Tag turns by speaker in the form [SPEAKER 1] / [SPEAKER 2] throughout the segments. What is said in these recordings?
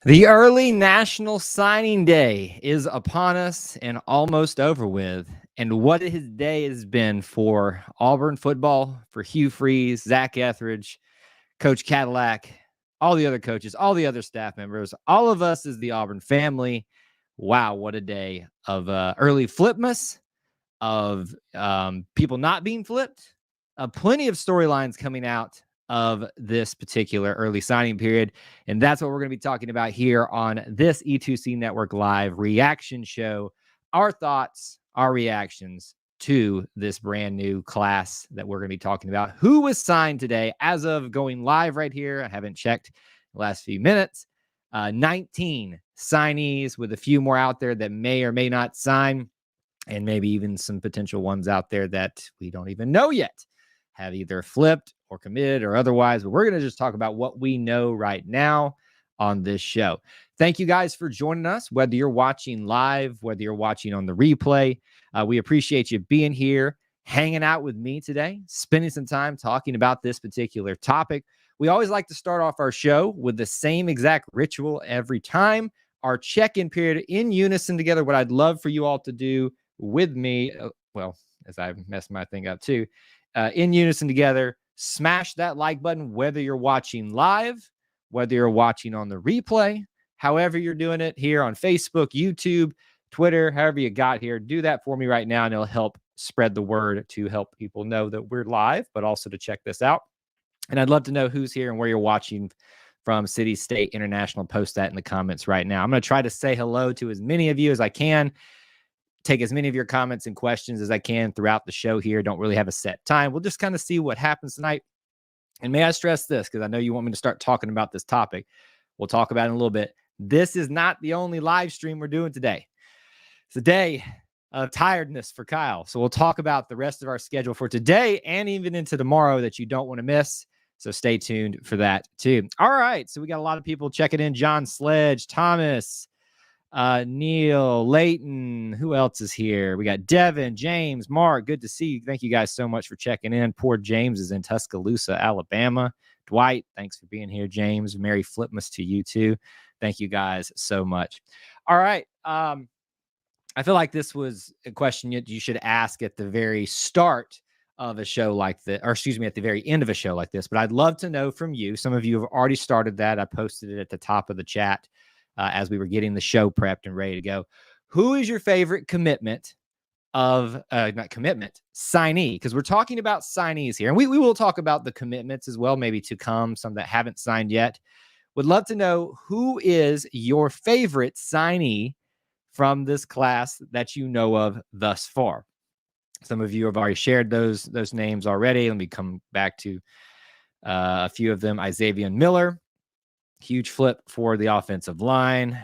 [SPEAKER 1] The early National Signing Day is upon us and almost over with. And what his day has been for Auburn football, for Hugh Freeze, Zach Etheridge, Coach Cadillac, all the other coaches, all the other staff members, all of us as the Auburn family. Wow, what a day of early flipmas, of people not being flipped, plenty of storylines coming out of this particular early signing period. And that's what we're going to be talking about here on this E2C Network Live reaction show. Our thoughts, our reactions to this brand new class that we're going to be talking about. Who was signed today as of going live right here? I haven't checked the last few minutes. 19 signees with a few more out there that may or may not sign, and maybe even some potential ones out there that we don't even know yet have either flipped or committed or otherwise. But we're going to just talk about what we know right now on this show. Thank you guys for joining us, whether you're watching live, whether you're watching on the replay. We appreciate you being here, hanging out with me today, spending some time talking about this particular topic. We always like to start off our show with the same exact ritual every time, our check-in period in unison together. What I'd love for you all to do with me, well, as I messed my thing up too, in unison together, smash that like button, whether you're watching live, whether you're watching on the replay, however you're doing it here on Facebook, YouTube, Twitter, however you got here, do that for me right now, and it'll help spread the word to help people know that we're live, but also to check this out. And I'd love to know who's here and where you're watching from, city, state, international. Post that in the comments right now. I'm going to try to say hello to as many of you as I can, take as many of your comments and questions as I can throughout the show here. Don't really have a set time. We'll just kind of see what happens tonight. And may I stress this, because I know you want me to start talking about this topic. We'll talk about it in a little bit. This is not the only live stream we're doing today. It's a day of tiredness for Kyle. So we'll talk about the rest of our schedule for today and even into tomorrow that you don't want to miss. So stay tuned for that too. All right. So we got a lot of people checking in. John Sledge, Thomas, Neil, Layton, who else is here? We got Devin, James, Mark. Good to see you. Thank you guys so much for checking in. Poor James is in Tuscaloosa, Alabama. Dwight, thanks for being here. James, Merry Flipmas to you too. Thank you guys so much. All right. I feel like this was a question you should ask at the very start of a show like this, or excuse me, at the very end of a show like this. But I'd love to know from you. Some of you have already started that. I posted it at the top of the chat as we were getting the show prepped and ready to go. Who is your favorite commitment of, not commitment, signee? Because we're talking about signees here. And we will talk about the commitments as well, maybe to come, some that haven't signed yet. Would love to know who is your favorite signee from this class that you know of thus far. Some of you have already shared those names already. Let me come back to a few of them. Isaiah Miller, huge flip for the offensive line.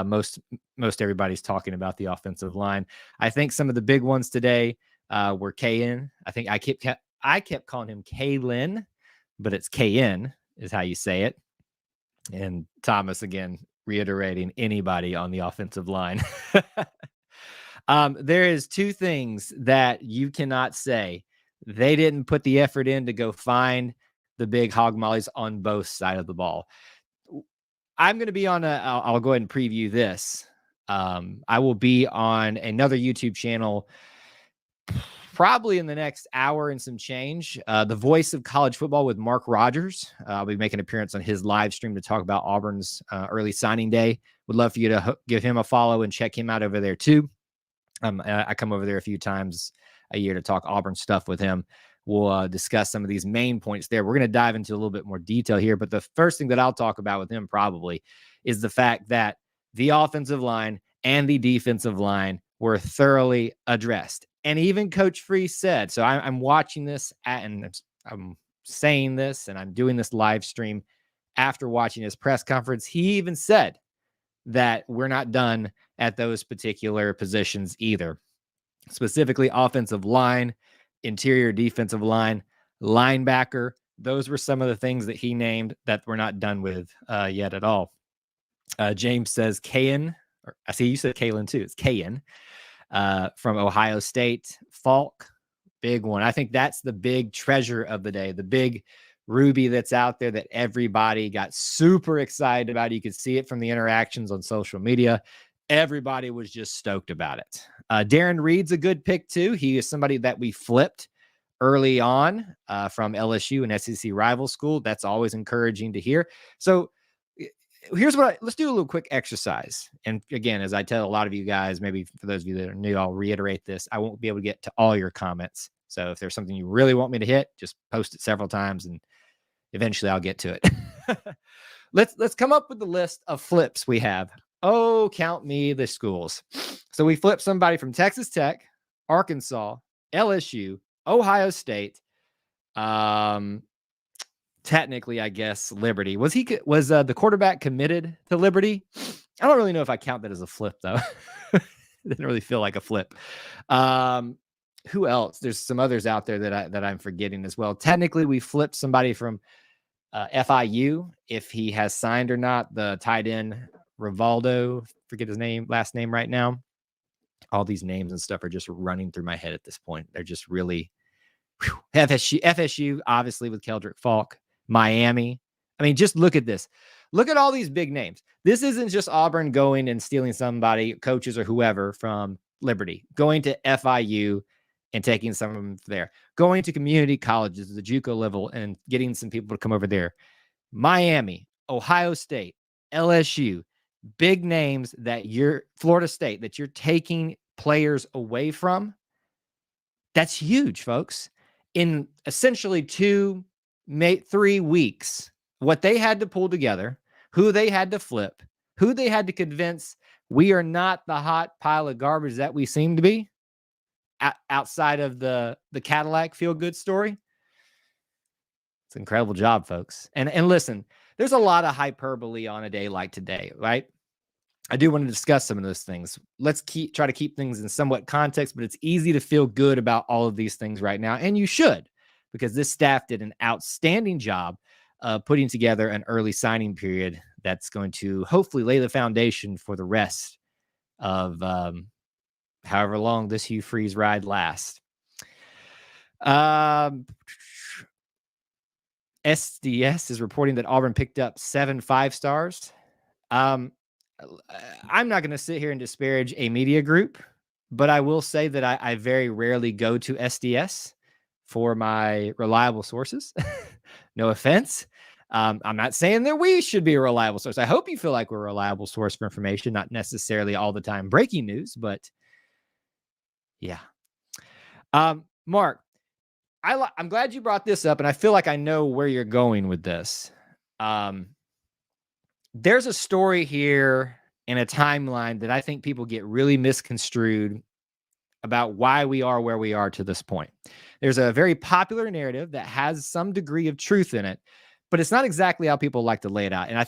[SPEAKER 1] Most everybody's talking about the offensive line. I think some of the big ones today were KN. I think I kept calling him Kalen, but it's KN is how you say it. And Thomas, again, reiterating, anybody on the offensive line. There is two things that you cannot say. They didn't put the effort in to go find the big hog mollies on both sides of the ball. I'm going to be on I'll go ahead and preview this. I will be on another YouTube channel probably in the next hour and some change. The Voice of College Football with Mark Rogers. I'll be making an appearance on his live stream to talk about Auburn's early signing day. Would love for you to give him a follow and check him out over there too. I come over there a few times a year to talk Auburn stuff with him. We'll discuss some of these main points there. We're going to dive into a little bit more detail here, but the first thing that I'll talk about with him probably is the fact that the offensive line and the defensive line were thoroughly addressed. And even Coach Freeze said, so I'm watching this and I'm saying this and I'm doing this live stream after watching his press conference. He even said that we're not done at those particular positions either. Specifically offensive line, interior defensive line, linebacker. Those were some of the things that he named that we're not done with yet at all. James says Kayan, or I see you said Kalen too. It's Kayan from Ohio State. Falk, big one. I think that's the big treasure of the day, the big Ruby that's out there that everybody got super excited about. You could see it from the interactions on social media. Everybody was just stoked about it. Darren Reed's a good pick too. He is somebody that we flipped early on from LSU, an SEC rival school. That's always encouraging to hear. So here's let's do a little quick exercise. And again, as I tell a lot of you guys, maybe for those of you that are new, I'll reiterate this. I won't be able to get to all your comments. So if there's something you really want me to hit, just post it several times and eventually I'll get to it. Let's come up with the list of flips we have. Oh, count me the schools. So we flipped somebody from Texas Tech, Arkansas, LSU, Ohio State, technically, I guess, Liberty. Was the quarterback committed to Liberty? I don't really know if I count that as a flip, though. It didn't really feel like a flip. Who else? There's some others out there that I'm forgetting as well. Technically, we flipped somebody from FIU, if he has signed or not. The tight end Rivaldo, forget his last name right now. All these names and stuff are just running through my head at this point. They're just really FSU, obviously with Keldrick Falk. Miami. I mean, just look at this. Look at all these big names. This isn't just Auburn going and stealing somebody, coaches or whoever from Liberty, going to FIU and taking some of them there, going to community colleges, the JUCO level, and getting some people to come over there. Miami, Ohio State, LSU, big names that Florida State, that you're taking players away from. That's huge, folks. In essentially 3 weeks, what they had to pull together, who they had to flip, who they had to convince we are not the hot pile of garbage that we seem to be outside of the Cadillac feel-good story. It's an incredible job, folks. And listen, there's a lot of hyperbole on a day like today, right? I do want to discuss some of those things. Let's try to keep things in somewhat context, but it's easy to feel good about all of these things right now, and you should, because this staff did an outstanding job putting together an early signing period that's going to hopefully lay the foundation for the rest of however long this Hugh Freeze ride lasts. SDS is reporting that Auburn picked up 7 5-stars. I'm not going to sit here and disparage a media group, but I will say that I very rarely go to SDS for my reliable sources. No offense. I'm not saying that we should be a reliable source. I hope you feel like we're a reliable source for information, not necessarily all the time breaking news, but yeah. Mark, I'm glad you brought this up, and I feel like I know where you're going with this. There's a story here in a timeline that I think people get really misconstrued about why we are where we are to this point. There's a very popular narrative that has some degree of truth in it, but it's not exactly how people like to lay it out. And I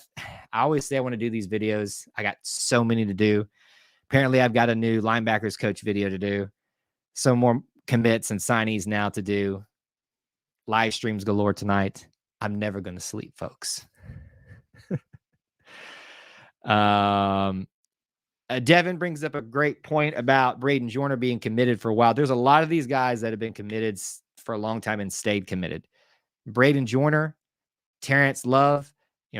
[SPEAKER 1] always say I want to do these videos. I got so many to do. Apparently, I've got a new linebackers coach video to do, some more commits and signees now to do, live streams galore tonight. I'm never going to sleep, folks. Devin brings up a great point about Braden Joyner being committed for a while. There's a lot of these guys that have been committed for a long time and stayed committed. Braden Joyner, Terrence Love,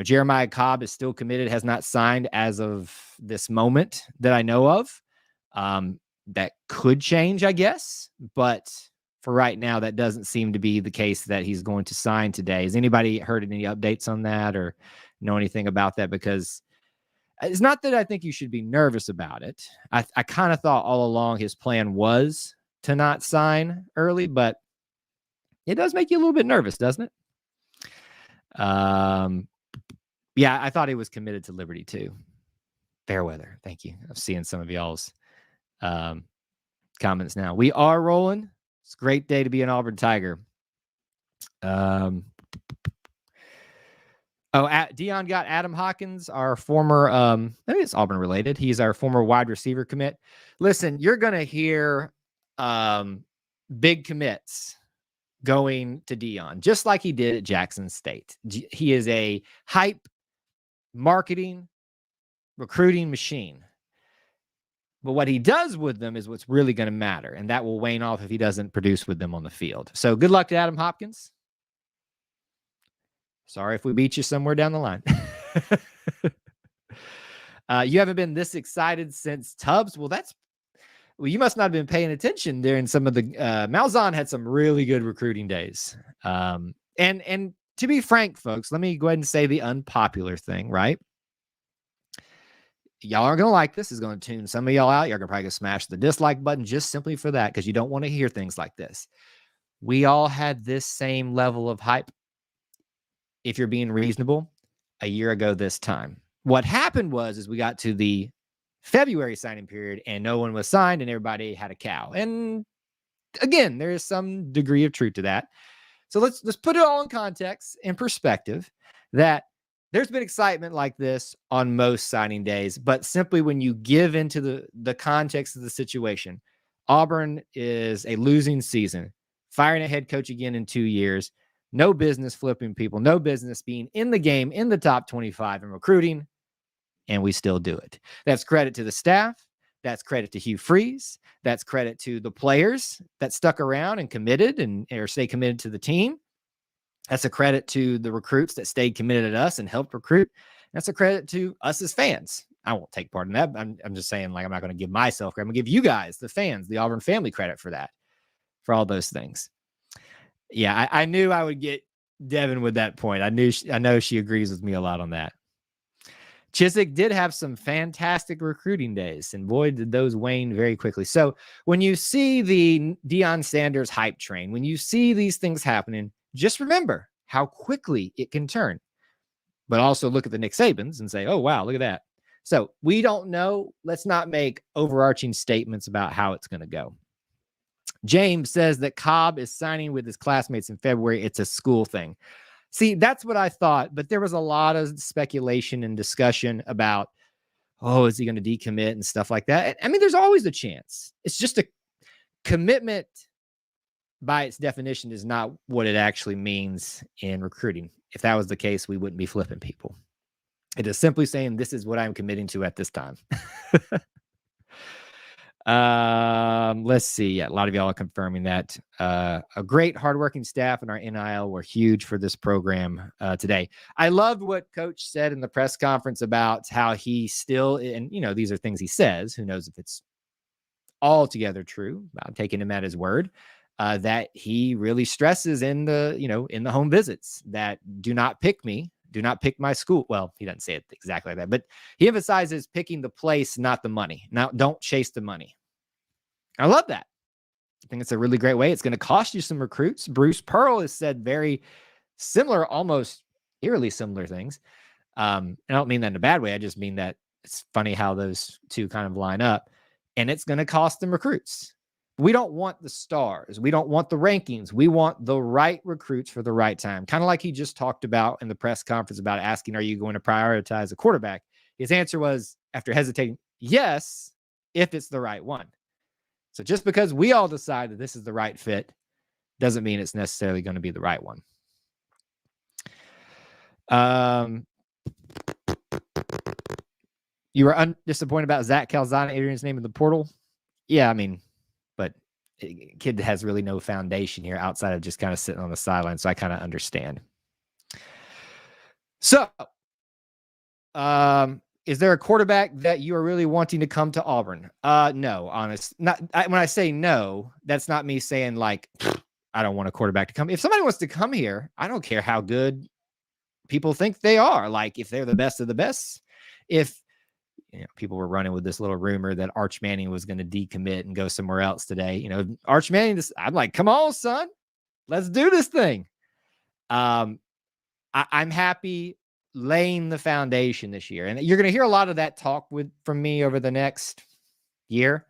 [SPEAKER 1] Jeremiah Cobb is still committed, has not signed as of this moment that I know of. That could change, I guess, but for right now, that doesn't seem to be the case that he's going to sign today. Has anybody heard any updates on that or know anything about that? Because it's not that I think you should be nervous about it. I kind of thought all along his plan was to not sign early, but it does make you a little bit nervous, doesn't it? Yeah, I thought he was committed to Liberty too. Fairweather, thank you. I'm seeing some of y'all's comments now. We are rolling. It's a great day to be an Auburn Tiger. Dion got Adam Hawkins, our former, maybe it's Auburn related. He's our former wide receiver commit. Listen, you're going to hear big commits going to Dion, just like he did at Jackson State. He is a hype, marketing, recruiting machine. But what he does with them is what's really going to matter, and that will wane off if he doesn't produce with them on the field. So good luck to Adam Hopkins. Sorry if we beat you somewhere down the line. You haven't been this excited since Tubbs. Well, you must not have been paying attention during some of the Malzahn had some really good recruiting days. And to be frank, folks, let me go ahead and say the unpopular thing, right? Y'all aren't going to like this. It's going to tune some of y'all out. You're going to probably smash the dislike button just simply for that, because you don't want to hear things like this. We all had this same level of hype, if you're being reasonable, a year ago this time. What happened was we got to the February signing period and no one was signed and everybody had a cow. And again, there is some degree of truth to that. So let's put it all in context and perspective that there's been excitement like this on most signing days, but simply when you give into the context of the situation, Auburn is a losing season, firing a head coach again in 2 years, no business flipping people, no business being in the game in the top 25 in recruiting, and we still do it. That's credit to the staff. That's credit to Hugh Freeze. That's credit to the players that stuck around and committed or stay committed to the team. That's a credit to the recruits that stayed committed to us and helped recruit. That's a credit to us as fans. I won't take part in that. I'm just saying, like, I'm not going to give myself credit. I'm going to give you guys, the fans, the Auburn family, credit for that, for all those things. Yeah, I knew I would get Devin with that point. I know she agrees with me a lot on that. Chiswick did have some fantastic recruiting days, and boy, did those wane very quickly. So when you see the Deion Sanders hype train, when you see these things happening, just remember how quickly it can turn. But also look at the Nick Sabans and say, oh, wow, look at that. So we don't know. Let's not make overarching statements about how it's going to go. James says that Cobb is signing with his classmates in February. It's a school thing. See, that's what I thought, but there was a lot of speculation and discussion about, oh, is he going to decommit and stuff like that? I mean, there's always a chance. It's just a commitment by its definition is not what it actually means in recruiting. If that was the case, we wouldn't be flipping people. It is simply saying, this is what I'm committing to at this time. Let's see. Yeah, a lot of y'all are confirming that. A great hardworking staff and our NIL were huge for this program today. I loved what Coach said in the press conference about how he still, and you know, these are things he says. Who knows if it's altogether true? I'm taking him at his word. That he really stresses in the home visits that do not pick me. Do not pick my school. Well, he doesn't say it exactly like that, but he emphasizes picking the place, not the money. Now, don't chase the money. I love that. I think it's a really great way. It's going to cost you some recruits. Bruce Pearl has said very similar, almost eerily similar things. I don't mean that in a bad way. I just mean that it's funny how those two kind of line up, and it's going to cost them recruits. We don't want the stars. We don't want the rankings. We want the right recruits for the right time. Kind of like he just talked about in the press conference about asking, are you going to prioritize a quarterback? His answer was, after hesitating, yes, if it's the right one. So just because we all decide that this is the right fit doesn't mean it's necessarily going to be the right one. You were disappointed about Zach Calzada, Adrian's name in the portal? Yeah, I mean, but kid has really no foundation here outside of just kind of sitting on the sideline, so I kind of understand. So, is there a quarterback that you are really wanting to come to Auburn? No, honest. When I say no, that's not me saying like, I don't want a quarterback to come. If somebody wants to come here, I don't care how good people think they are. Like if they're the best of the best, if people were running with this little rumor that Arch Manning was going to decommit and go somewhere else today. Arch Manning, I'm like, come on, son, let's do this thing. I'm happy laying the foundation this year. And you're going to hear a lot of that talk from me over the next year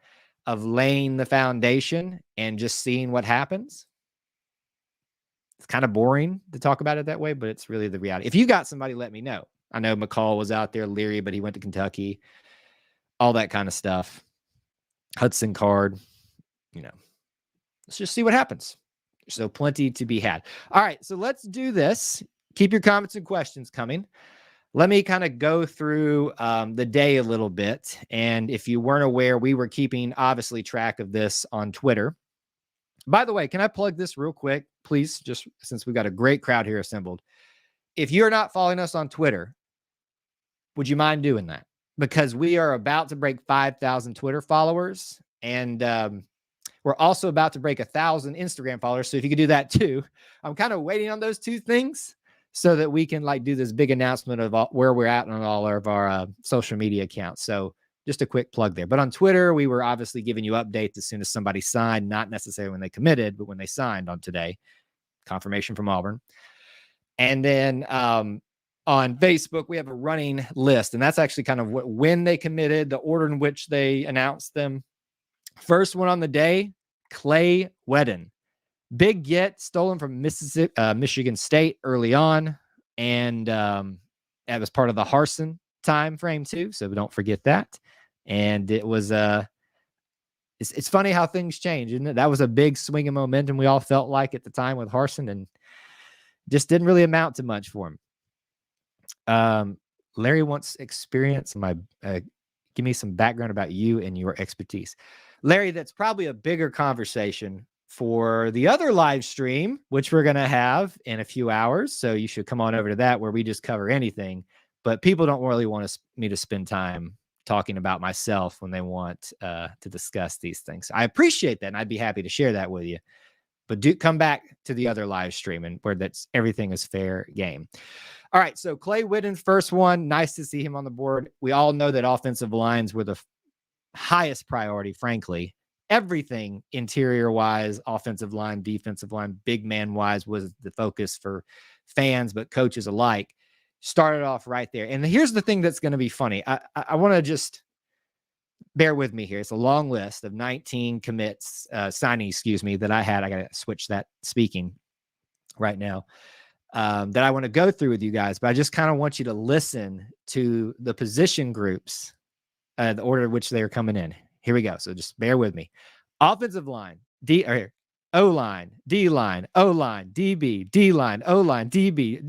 [SPEAKER 1] of laying the foundation and just seeing what happens. It's kind of boring to talk about it that way, but it's really the reality. If you got somebody, let me know. I know McCall was out there, Leary, but he went to Kentucky, all that kind of stuff. Hudson Card, let's just see what happens. So plenty to be had. All right, so let's do this. Keep your comments and questions coming. Let me kind of go through the day a little bit. And if you weren't aware, we were keeping, obviously, track of this on Twitter. By the way, can I plug this real quick, please? Just since we've got a great crowd here assembled. if you're not following us on Twitter, would you mind doing that? Because we are about to break 5,000 Twitter followers, and we're also about to break 1,000 Instagram followers. So if you could do that too, I'm kind of waiting on those two things so that we can like do this big announcement of where we're at on all of our social media accounts. So just a quick plug there. But on Twitter, we were obviously giving you updates as soon as somebody signed, not necessarily when they committed, but when they signed on today. Confirmation from Auburn. And then on Facebook, we have a running list, and that's actually kind of when they committed, the order in which they announced them. First one on the day, Clay Wedden. Big get, stolen from Michigan State early on, and that was part of the Harsin time frame too, so don't forget that. And it was it's funny how things change, isn't it? That was a big swing of momentum we all felt like at the time with Harsin, and just didn't really amount to much for him. Larry wants experience. Give me some background about you and your expertise. Larry, that's probably a bigger conversation for the other live stream, which we're going to have in a few hours. So you should come on over to that, where we just cover anything. But people don't really want me to spend time talking about myself when they want to discuss these things. I appreciate that, and I'd be happy to share that with you. But do come back to the other live stream, and where everything is fair game. All right, so Clay Whitten, first one. Nice to see him on the board. We all know that offensive lines were the highest priority, frankly. Everything interior-wise, offensive line, defensive line, big man-wise was the focus for fans, but coaches alike. Started off right there. And here's the thing that's going to be funny. I want to just bear with me here. It's a long list of 19 commits, signees, that I had. I got to switch that speaking right now. That I want to go through with you guys, but I just kind of want you to listen to the position groups, the order in which they're coming in. Here we go. So just bear with me. Offensive line, O-line, D-line, O-line, DB, D-line, O-line, DB,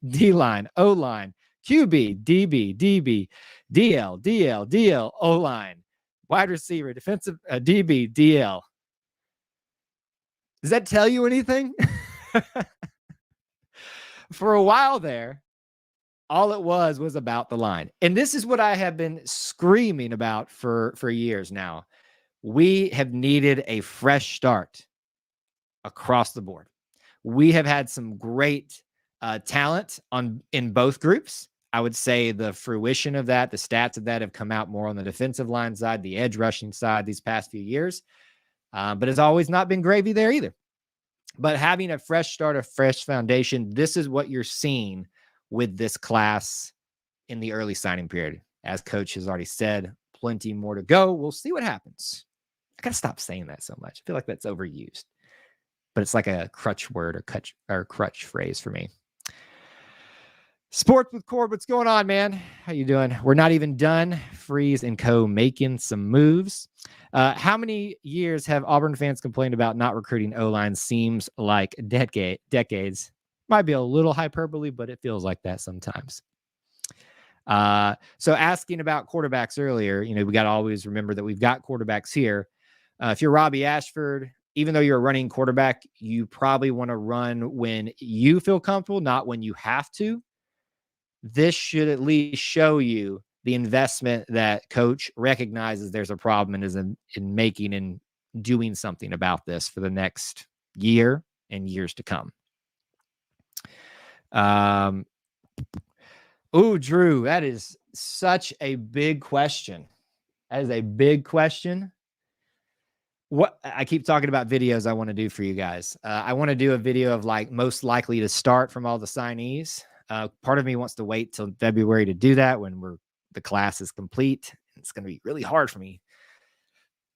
[SPEAKER 1] D-line, O-line, QB, DB, DB, DL, DL, DL, O-line, wide receiver, defensive, DB, DL. Does that tell you anything? For a while there, all it was about the line. And this is what I have been screaming about for years now. We have needed a fresh start across the board. We have had some great talent in both groups. I would say the fruition of that, the stats of that have come out more on the defensive line side, the edge rushing side these past few years. But it's always not been gravy there either. But having a fresh start, a fresh foundation, this is what you're seeing with this class in the early signing period. As Coach has already said, plenty more to go. We'll see what happens. I got to stop saying that so much. I feel like that's overused. But it's like a crutch word or crutch phrase for me. Sports with Cord, what's going on, man? How you doing? We're not even done. Freeze and co making some moves. How many years have Auburn fans complained about not recruiting O-line? Seems like decades. Might be a little hyperbole, but it feels like that sometimes. So asking about quarterbacks earlier, we got to always remember that we've got quarterbacks here. If you're Robbie Ashford, even though you're a running quarterback, you probably want to run when you feel comfortable, not when you have to. This should at least show you the investment that Coach recognizes there's a problem and is in making and doing something about this for the next year and years to come. Drew, that is such a big question. That is a big question. What I keep talking about videos I want to do for you guys. I want to do a video of like most likely to start from all the signees. Part of me wants to wait till February to do that when the class is complete. It's going to be really hard for me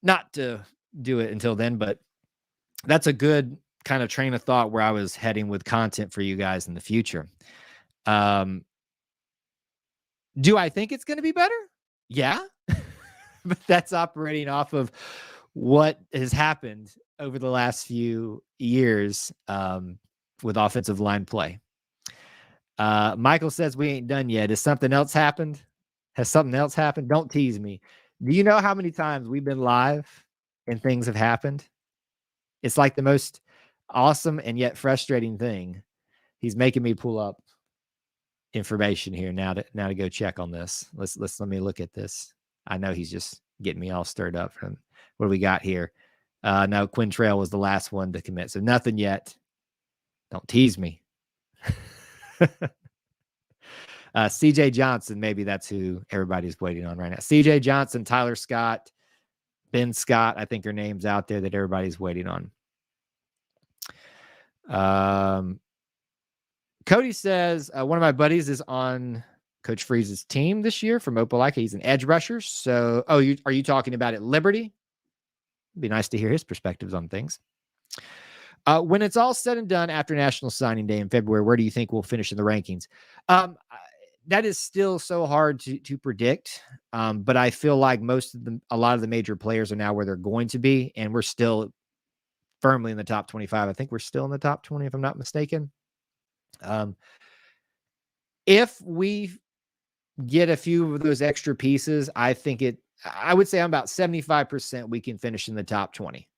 [SPEAKER 1] not to do it until then, but that's a good kind of train of thought where I was heading with content for you guys in the future. Do I think it's going to be better? Yeah, but that's operating off of what has happened over the last few years with offensive line play. Michael says we ain't done yet. Has something else happened? Don't tease me. Do you know how many times we've been live and things have happened? It's like the most awesome and yet frustrating thing. He's making me pull up information here now to go check on this. Let me look at this. I know he's just getting me all stirred up from what do we got here. No, Quintrell was the last one to commit, so nothing yet. Don't tease me. CJ Johnson, maybe that's who everybody's waiting on right now. CJ Johnson, Tyler Scott, Ben Scott, I think are names out there that everybody's waiting on. Cody says, one of my buddies is on Coach Freeze's team this year from Opelika. He's an edge rusher. So, are you talking about at Liberty? It'd be nice to hear his perspectives on things. When it's all said and done after National Signing Day in February, where do you think we'll finish in the rankings? That is still so hard to predict. But I feel like a lot of the major players are now where they're going to be, and we're still firmly in the top 25. I think we're still in the top 20, if I'm not mistaken. If we get a few of those extra pieces, I would say I'm about 75% we can finish in the top 20.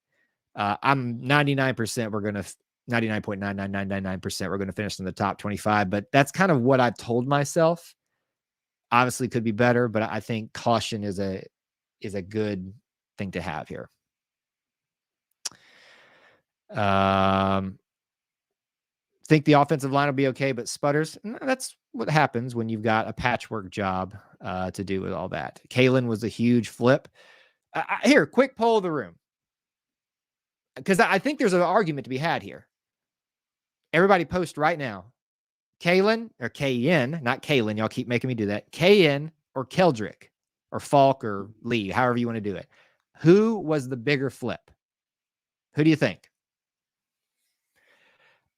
[SPEAKER 1] I'm 99%. We're going to 99.99999%. We're going to finish in the top 25, but that's kind of what I've told myself. Obviously could be better, but I think caution is a good thing to have here. Think the offensive line will be okay, but sputters. That's what happens when you've got a patchwork job to do with all that. Kalen was a huge flip. Here, quick poll of the room, because I think there's an argument to be had here. Everybody post right now. Kalen or KN, not Kalen. Y'all keep making me do that. KN or Keldrick or Falk or Lee, however you want to do it. Who was the bigger flip? Who do you think?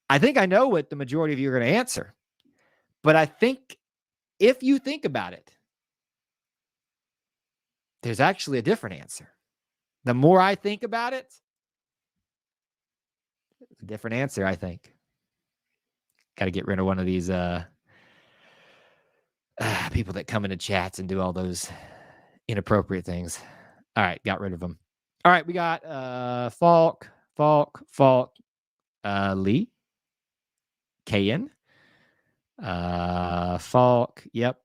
[SPEAKER 1] I think I know what the majority of you are going to answer, but I think if you think about it, there's actually a different answer. The more I think about it, a different answer, I think. Got to get rid of one of these people that come into chats and do all those inappropriate things. All right, got rid of them. All right, we got Falk, Lee, KN, Falk. Yep.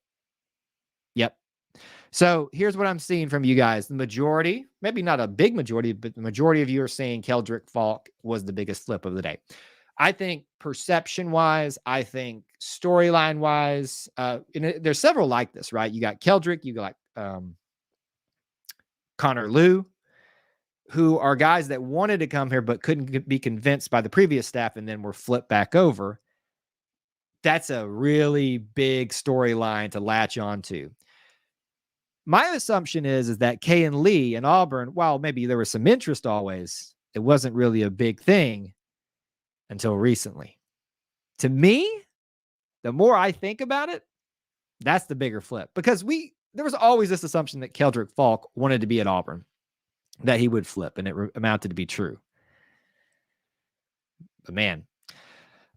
[SPEAKER 1] So here's what I'm seeing from you guys. The majority, maybe not a big majority, but the majority of you are saying Keldrick Falk was the biggest flip of the day. I think perception-wise, I think storyline-wise, there's several like this, right? You got Keldrick, you got Connor Liu, who are guys that wanted to come here but couldn't be convinced by the previous staff and then were flipped back over. That's a really big storyline to latch onto. My assumption is that Kay and Lee and Auburn, while maybe there was some interest always, it wasn't really a big thing until recently. To me, the more I think about it, that's the bigger flip. Because there was always this assumption that Keldrick Falk wanted to be at Auburn, that he would flip, and it amounted to be true. But man,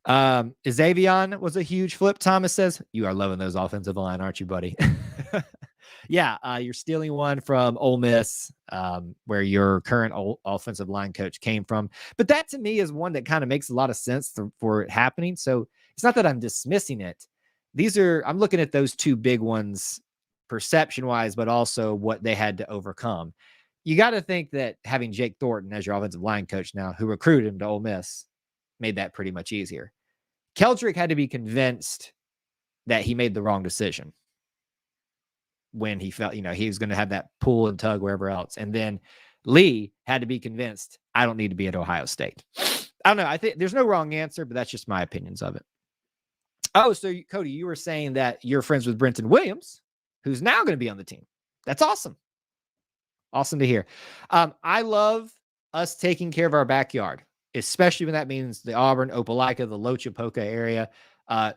[SPEAKER 1] Xavion was a huge flip, Thomas says. You are loving those offensive line, aren't you, buddy? Yeah, you're stealing one from Ole Miss, where your current offensive line coach came from. But that, to me, is one that kind of makes a lot of sense for it happening. So it's not that I'm dismissing it. I'm looking at those two big ones perception-wise, but also what they had to overcome. You got to think that having Jake Thornton as your offensive line coach now, who recruited him to Ole Miss, made that pretty much easier. Keldrick had to be convinced that he made the wrong decision when he felt, he was going to have that pull and tug wherever else. And then Lee had to be convinced, I don't need to be at Ohio State. I don't know. I think there's no wrong answer, but that's just my opinions of it. Oh, so Cody, you were saying that you're friends with Brenton Williams, who's now going to be on the team. That's awesome. Awesome to hear. I love us taking care of our backyard, especially when that means the Auburn, Opelika, the Lochapoka area,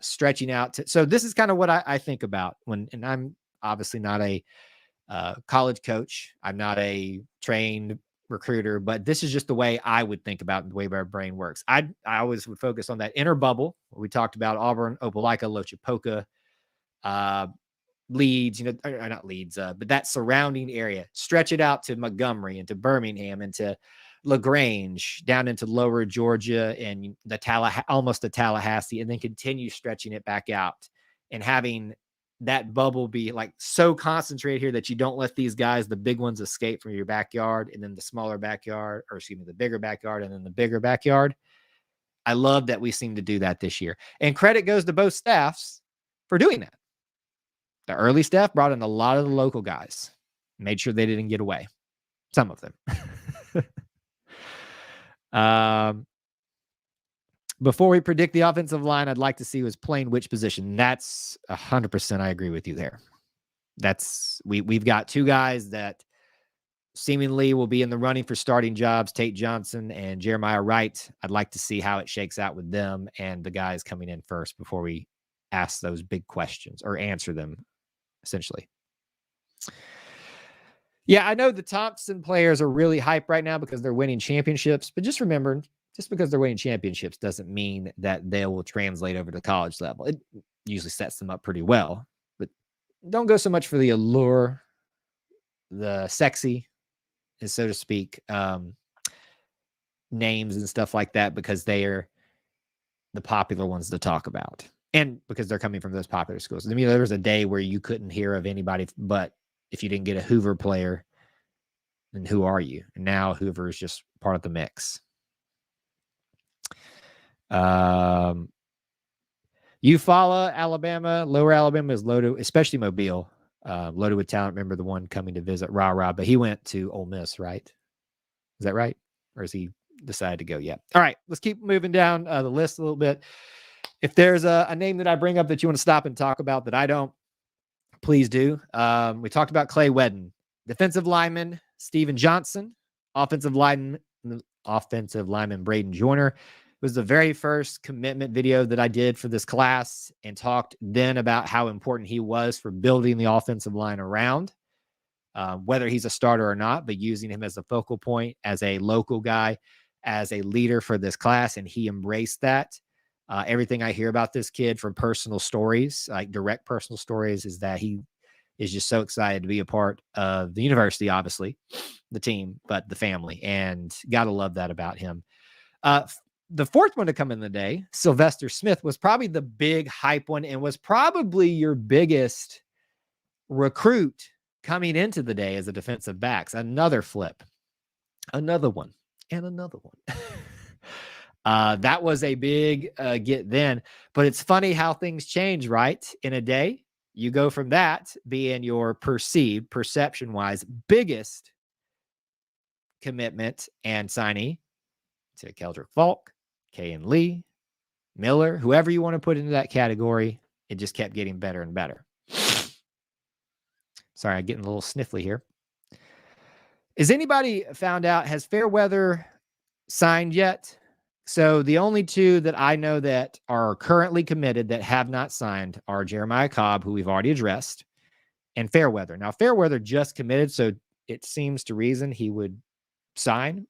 [SPEAKER 1] stretching out. So this is kind of what I think about and I'm obviously not a college coach. I'm not a trained recruiter, but this is just the way I would think about it, the way my brain works. I always would focus on that inner bubble. We talked about Auburn, Opelika, Lochapoka, Leeds, not Leeds, but that surrounding area. Stretch it out to Montgomery and to Birmingham and to LaGrange, down into lower Georgia and almost to Tallahassee, and then continue stretching it back out and having that bubble be like so concentrated here that you don't let these guys, the big ones, escape from your backyard, and then the smaller backyard, or excuse me, the bigger backyard, and then the bigger backyard. I love that we seem to do that this year. And credit goes to both staffs for doing that. The early staff brought in a lot of the local guys, made sure they didn't get away. Some of them. Before we predict the offensive line, I'd like to see who's playing which position. That's 100%. I agree with you there. We've got two guys that seemingly will be in the running for starting jobs, Tate Johnson and Jeremiah Wright. I'd like to see how it shakes out with them and the guys coming in first before we ask those big questions or answer them, essentially. Yeah, I know the Thompson players are really hyped right now because they're winning championships, but just remember, just because they're winning championships doesn't mean that they will translate over to college level. It usually sets them up pretty well, but don't go so much for the allure, the sexy, so to speak, names and stuff like that, because they are the popular ones to talk about. And because they're coming from those popular schools. I mean, there was a day where you couldn't hear of anybody, but if you didn't get a Hoover player, then who are you? And now Hoover is just part of the mix. Eufaula, Alabama, Lower Alabama is loaded, especially Mobile, loaded with talent. Remember the one coming to visit Rah, but he went to Ole Miss, right? Is that right? Or has he decided to go yet? All right, let's keep moving down the list a little bit. If there's a name that I bring up that you want to stop and talk about that I don't, please do. We talked about Clay Wedden, defensive lineman Steven Johnson, offensive lineman Braden Joyner. It was the very first commitment video that I did for this class, and talked then about how important he was for building the offensive line around, whether he's a starter or not, but using him as a focal point, as a local guy, as a leader for this class. And he embraced that. Everything I hear about this kid from personal stories, like direct personal stories, is that he is just so excited to be a part of the university, obviously, the team, but the family. And got to love that about him. The fourth one to come in the day, Sylvester Smith, was probably the big hype one and was probably your biggest recruit coming into the day as a defensive backs. Another flip, another one, and another one. That was a big get then, but it's funny how things change, right? In a day, you go from that being your perception-wise, biggest commitment and signee to Keldrick Falk, Kayan Lee, Miller, whoever you want to put into that category. It just kept getting better and better. Sorry, I'm getting a little sniffly here. Is anybody found out, has Fairweather signed yet? So the only two that I know that are currently committed that have not signed are Jeremiah Cobb, who we've already addressed, and Fairweather. Now, Fairweather just committed, so it seems to reason he would sign.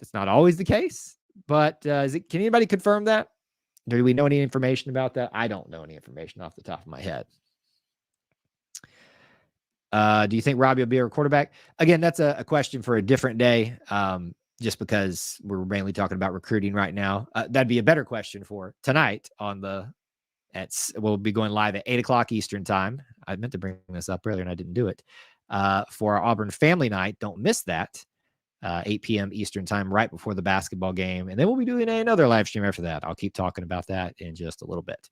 [SPEAKER 1] It's not always the case, but can anybody confirm that? Do we know any information about that? I don't know any information off the top of my head. Do you think Robbie will be our quarterback? Again, that's a question for a different day, just because we're mainly talking about recruiting right now. That'd be a better question for tonight we'll be going live at 8:00 Eastern time. I meant to bring this up earlier and I didn't do it. For our Auburn family night, don't miss that. 8 p.m. Eastern time, right before the basketball game. And then we'll be doing another live stream after that. I'll keep talking about that in just a little bit.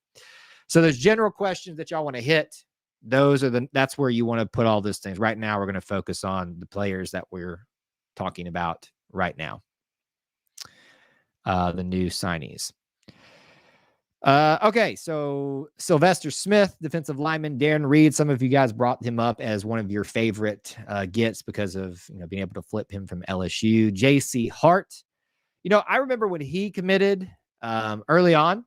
[SPEAKER 1] So there's general questions that y'all want to hit. That's where you want to put all those things. Right now, we're going to focus on the players that we're talking about right now. The new signees. Okay, so Sylvester Smith, defensive lineman, Darren Reed. Some of you guys brought him up as one of your favorite gets because of being able to flip him from LSU. J.C. Hart. I remember when he committed early on,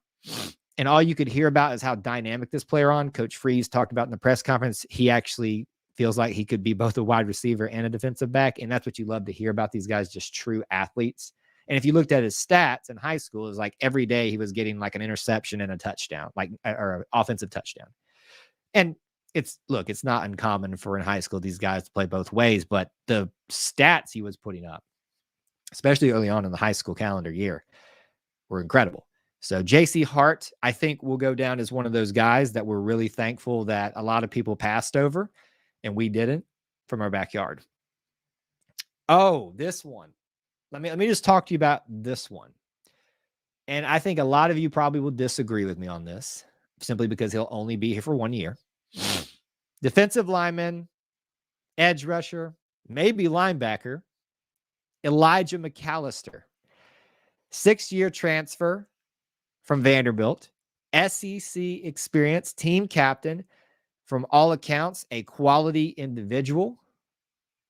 [SPEAKER 1] and all you could hear about is how dynamic this player on. Coach Freeze talked about in the press conference. He actually feels like he could be both a wide receiver and a defensive back, and that's what you love to hear about these guys, just true athletes. And if you looked at his stats in high school, it was like every day he was getting like an interception and a touchdown, or an offensive touchdown. And it's not uncommon for in high school these guys to play both ways, but the stats he was putting up, especially early on in the high school calendar year, were incredible. So JC Hart, I think, will go down as one of those guys that we're really thankful that a lot of people passed over and we didn't, from our backyard. Oh, this one. Let me just talk to you about this one. And I think a lot of you probably will disagree with me on this, simply because he'll only be here for 1 year. Defensive lineman, edge rusher, maybe linebacker, Elijah McAllister. 6-year transfer from Vanderbilt, SEC experience, team captain, from all accounts, a quality individual.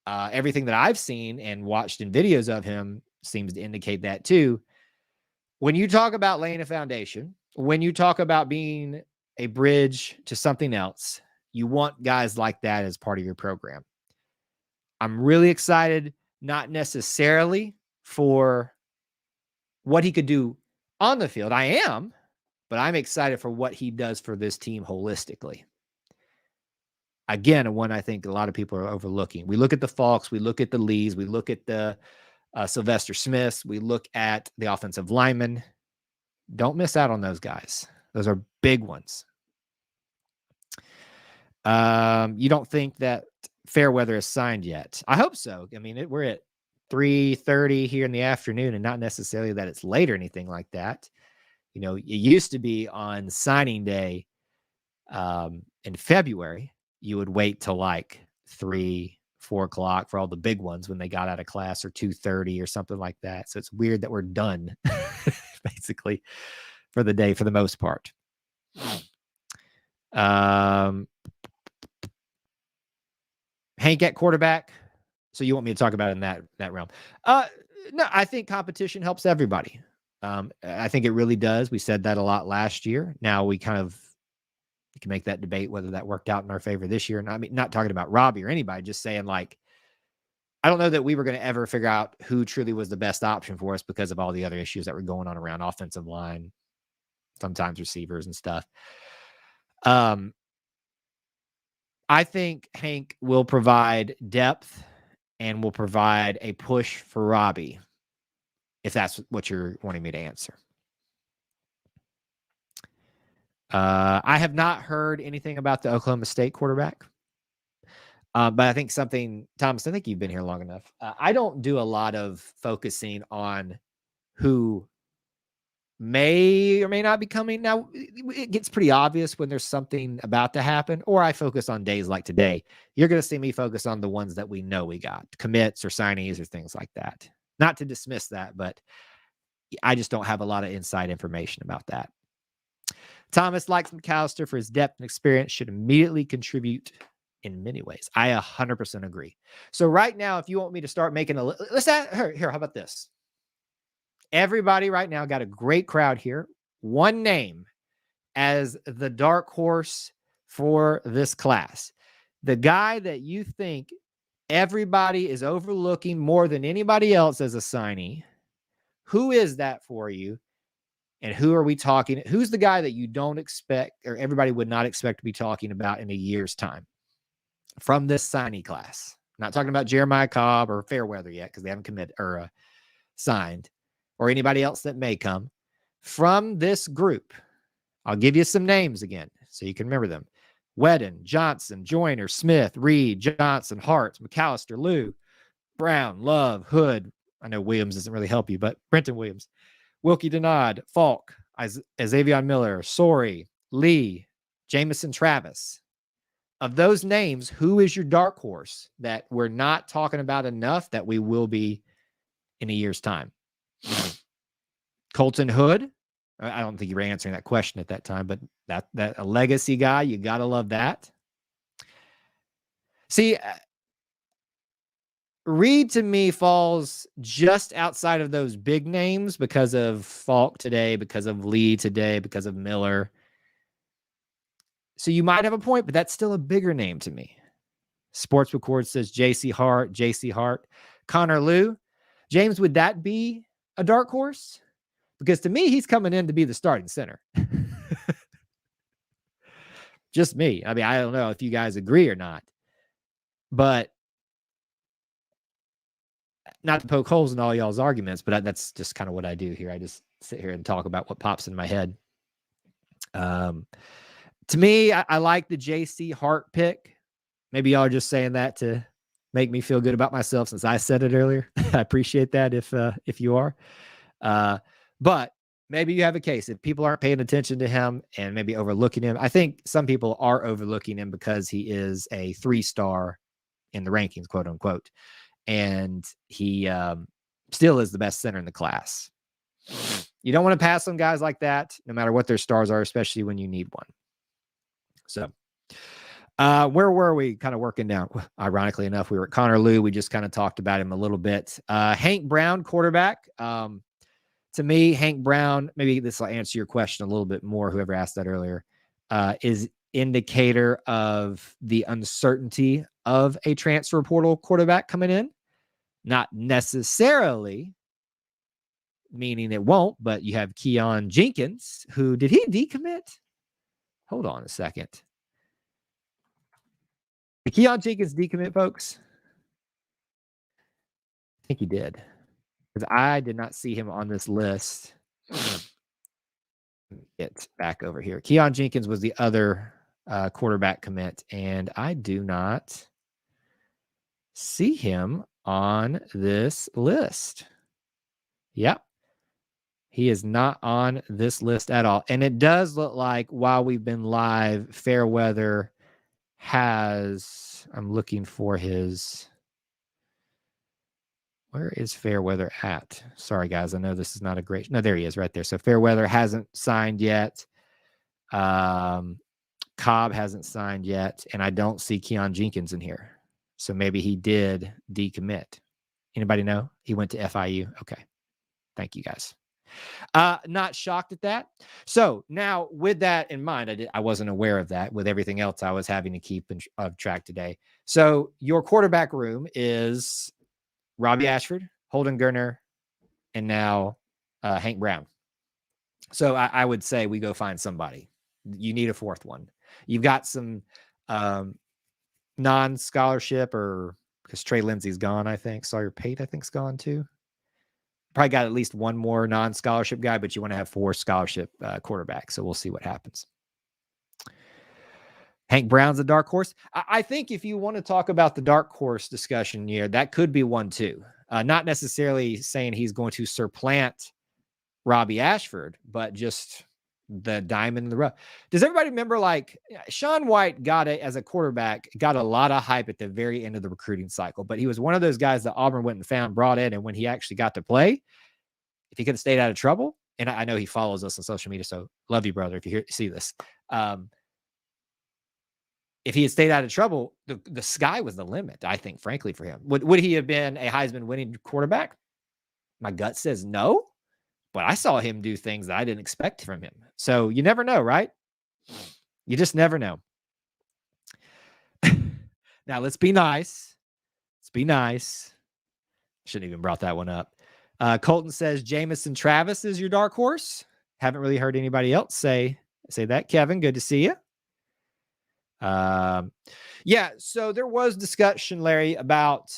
[SPEAKER 1] Everything that I've seen and watched in videos of him seems to indicate that too. When you talk about laying a foundation, when you talk about being a bridge to something else, you want guys like that as part of your program. I'm really excited, not necessarily for what he could do on the field. I am, but I'm excited for what he does for this team holistically. Again, one I think a lot of people are overlooking. We look at the Falks, we look at the Lees, we look at the Sylvester Smiths, we look at the offensive linemen. Don't miss out on those guys. Those are big ones. You don't think that Fairweather is signed yet? I hope so. I mean, we're at 3:30 here in the afternoon, and not necessarily that it's late or anything like that. You know, it used to be on signing day in February. You would wait till like 3, 4 o'clock for all the big ones when they got out of class, or 2:30 or something like that. So it's weird that we're done basically for the day for the most part. Hank at quarterback. So you want me to talk about it in that realm? No, I think competition helps everybody. I think it really does. We said that a lot last year. Now we kind of can make that debate whether that worked out in our favor this year. And I mean, not talking about Robbie or anybody, just saying, like, I don't know that we were going to ever figure out who truly was the best option for us because of all the other issues that were going on around offensive line, sometimes receivers and stuff. I think Hank will provide depth and will provide a push for Robbie, if that's what you're wanting me to answer. I have not heard anything about the Oklahoma State quarterback. But I think something, Thomas, I think you've been here long enough. I don't do a lot of focusing on who may or may not be coming. Now, it gets pretty obvious when there's something about to happen, or I focus on days like today. You're going to see me focus on the ones that we know we got, commits or signees or things like that. Not to dismiss that, but I just don't have a lot of inside information about that. Thomas likes McAllister for his depth and experience, should immediately contribute in many ways. I 100% agree. So right now, if you want me to start making a list, let's here, how about this? Everybody right now got a great crowd here. One name as the dark horse for this class. The guy that you think everybody is overlooking more than anybody else as a signee. Who is that for you? And who are we talking? Who's the guy that you don't expect, or everybody would not expect to be talking about in a year's time from this signee class? I'm not talking about Jeremiah Cobb or Fairweather yet, because they haven't committed or signed, or anybody else that may come from this group. I'll give you some names again so you can remember them. Wedden, Johnson, Joyner, Smith, Reed, Johnson, Hart, McAllister, Lou, Brown, Love, Hood. I know Williams doesn't really help you, but Brenton Williams, Wilkie Denard, Falk, Xavier Miller, Sorey, Lee, Jamison Travis. Of those names, who is your dark horse that we're not talking about enough that we will be in a year's time? Colton Hood. I don't think you were answering that question at that time, but that a legacy guy, you got to love that. See, Reed to me falls just outside of those big names because of Falk today, because of Lee today, because of Miller. So you might have a point, but that's still a bigger name to me. Sports Record says JC Hart, Connor Liu. James, would that be a dark horse? Because to me, he's coming in to be the starting center. Just me. I mean, I don't know if you guys agree or not, but not to poke holes in all y'all's arguments, but that's just kind of what I do here. I just sit here and talk about what pops in my head. To me, I like the JC Hart pick. Maybe y'all are just saying that to make me feel good about myself since I said it earlier. I appreciate that if you are. But maybe you have a case. If people aren't paying attention to him and maybe overlooking him, I think some people are overlooking him because he is a 3-star in the rankings, quote unquote. And he still is the best center in the class. You don't want to pass on guys like that, no matter what their stars are, especially when you need one. So where were we kind of working down? Ironically enough, we were at Connor Lew. We just kind of talked about him a little bit. Hank Brown, quarterback. To me, Hank Brown, maybe this will answer your question a little bit more, whoever asked that earlier, is indicator of the uncertainty of a transfer portal quarterback coming in. Not necessarily meaning it won't, but you have Keon Jenkins, who, did he decommit? Hold on a second. Did Keon Jenkins decommit, folks? I think he did. Because I did not see him on this list. Get back over here. Keon Jenkins was the other quarterback commit, and I do not see him on this list. Yep. He is not on this list at all. And it does look like while we've been live, Fairweather has, I'm looking for his, where is Fairweather at? Sorry, guys. I know this is not a great, no, there he is right there. So Fairweather hasn't signed yet. Cobb hasn't signed yet. And I don't see Keon Jenkins in here. So maybe he did decommit. Anybody know? He went to FIU. Okay. Thank you, guys. Not shocked at that. So now with that in mind, I wasn't aware of that with everything else I was having to keep of track today. So your quarterback room is Robbie Ashford, Holden Geriner, and now Hank Brown. So I would say we go find somebody. You need a fourth one. You've got some non-scholarship, or because Trey Lindsey's gone, I think. Sawyer Pate, I think, is gone too. Probably got at least one more non-scholarship guy, but you want to have 4 scholarship quarterbacks. So we'll see what happens. Hank Brown's a dark horse. I think if you want to talk about the dark horse discussion here, that could be one too. Not necessarily saying he's going to supplant Robbie Ashford, but just the diamond in the rough. Does everybody remember, like, Sean White as a quarterback, got a lot of hype at the very end of the recruiting cycle, but he was one of those guys that Auburn went and found, brought in, and when he actually got to play, if he could have stayed out of trouble, and I know he follows us on social media, so love you, brother, if you see this. If he had stayed out of trouble, the sky was the limit, I think, frankly, for him. Would he have been a Heisman winning quarterback? My gut says no. But I saw him do things that I didn't expect from him. So you never know, right? You just never know. Now, let's be nice. Let's be nice. Shouldn't even brought that one up. Colton says Jamison Travis is your dark horse. Haven't really heard anybody else say that. Kevin, good to see you. Yeah, so there was discussion, Larry, about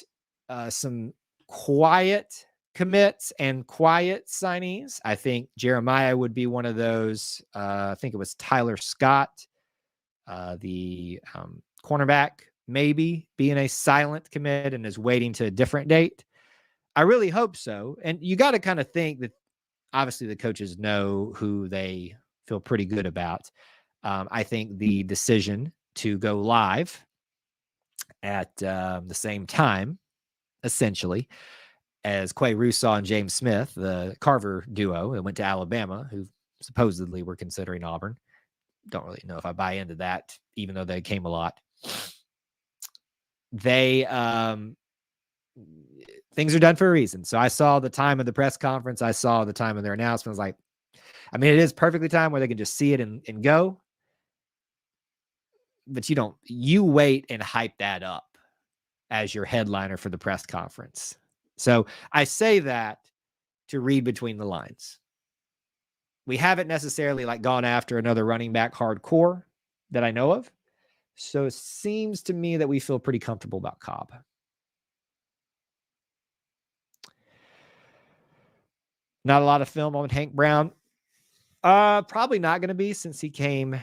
[SPEAKER 1] some quiet commits and quiet signees. I think Jeremiah would be one of those. I think it was Tyler Scott, the cornerback, maybe being a silent commit and is waiting to a different date. I really hope so. And you got to kind of think that obviously the coaches know who they feel pretty good about. I think the decision to go live at the same time, essentially, as Quay Russaw and James Smith, the Carver duo that went to Alabama, who supposedly were considering Auburn. Don't really know if I buy into that, even though they came a lot. They things are done for a reason. So I saw the time of the press conference. I saw the time of their announcement. I was like, I mean, it is perfectly timed where they can just see it and go. But you wait and hype that up as your headliner for the press conference. So I say that to read between the lines. We haven't necessarily gone after another running back hardcore that I know of. So it seems to me that we feel pretty comfortable about Cobb. Not a lot of film on Hank Brown. Probably not going to be, since he came.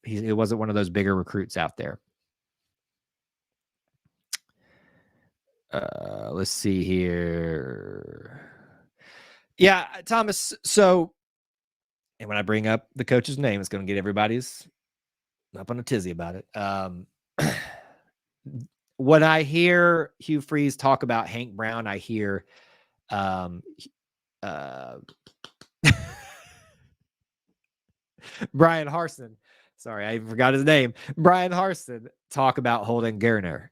[SPEAKER 1] He wasn't one of those bigger recruits out there. Let's see here. Yeah, Thomas. So, and when I bring up the coach's name, it's going to get everybody's up on a tizzy about it. When I hear Hugh Freeze talk about Hank Brown, I hear Brian Harsin. Sorry, I forgot his name. Brian Harsin talk about Holden Geriner.